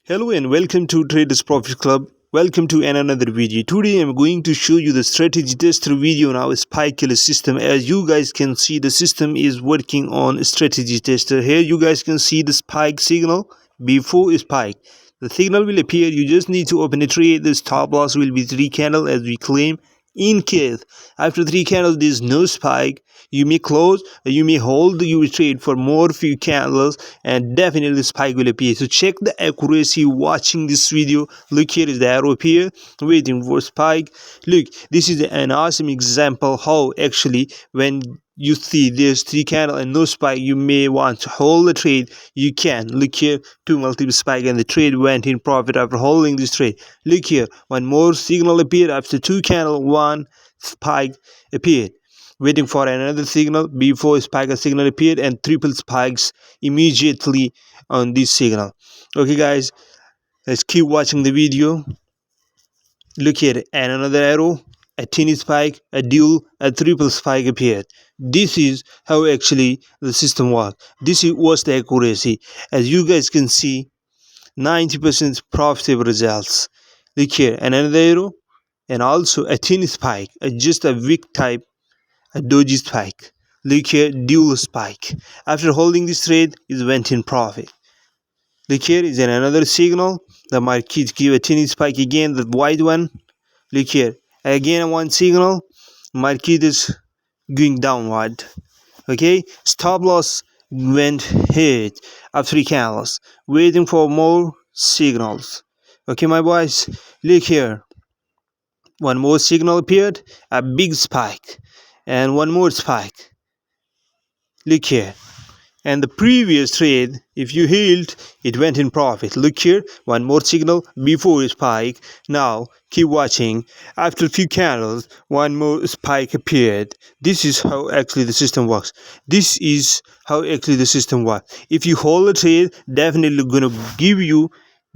Hello and welcome to Traders Profit Club. Welcome to another video. Today I'm going to show you the strategy tester video on our spike killer system. As you guys can see, the system is working on strategy tester. Here you guys can see the spike signal before a spike. The signal will appear. You just need to open a trade. The stop loss will be 3 candle as we claim. In case after 3 candles there is no spike, you may close or you may hold your trade for more few candles and definitely spike will appear. So check the accuracy watching this video. Look, here is the arrow here waiting for spike. Look, this is an awesome example how actually when you see there's 3 candle and no spike, you may want to hold the trade. You can. Look here, 2 multiple spike and the trade went in profit after holding this trade. Look here, one more signal appeared after 2 candle, 1 spike appeared. Waiting for another signal before spike a signal appeared and triple spikes immediately on this signal. Okay guys, let's keep watching the video. Look here, and another arrow, a tiny spike, a dual, a triple spike appeared. This is how actually the system works. This was the accuracy. As you guys can see, 90% profitable results. Look here, another arrow, and also a tiny spike, just a weak type, a doji spike. Look here, dual spike. After holding this trade, it went in profit. Look here is another signal. The market give a tiny spike again, the white one. Look here, again one signal. Market is going downward. Okay, stop loss went hit of 3 candles. Waiting for more signals. Okay, my boys, look here. One more signal appeared, a big spike, and one more spike. Look here. And the previous trade, if you held, it went in profit. Look here, one more signal before a spike. Now keep watching. After a few candles, one more spike appeared. This is how actually the system works. This is how actually the system works. If you hold a trade, definitely gonna give you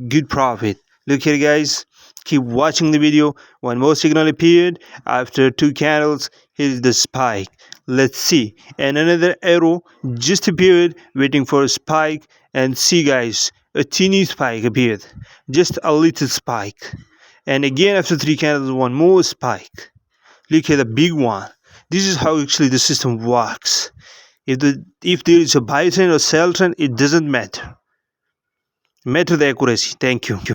good profit. Look here guys, keep watching the video. One more signal appeared after 2 candles. Here's the spike. Let's see, and another arrow just appeared waiting for a spike, and see guys, a teeny spike appeared, just a little spike, and again after 3 candles one more spike. Look at the big one. This is how actually the system works. If there is a buy trend or sell trend, it doesn't matter the accuracy. Thank you.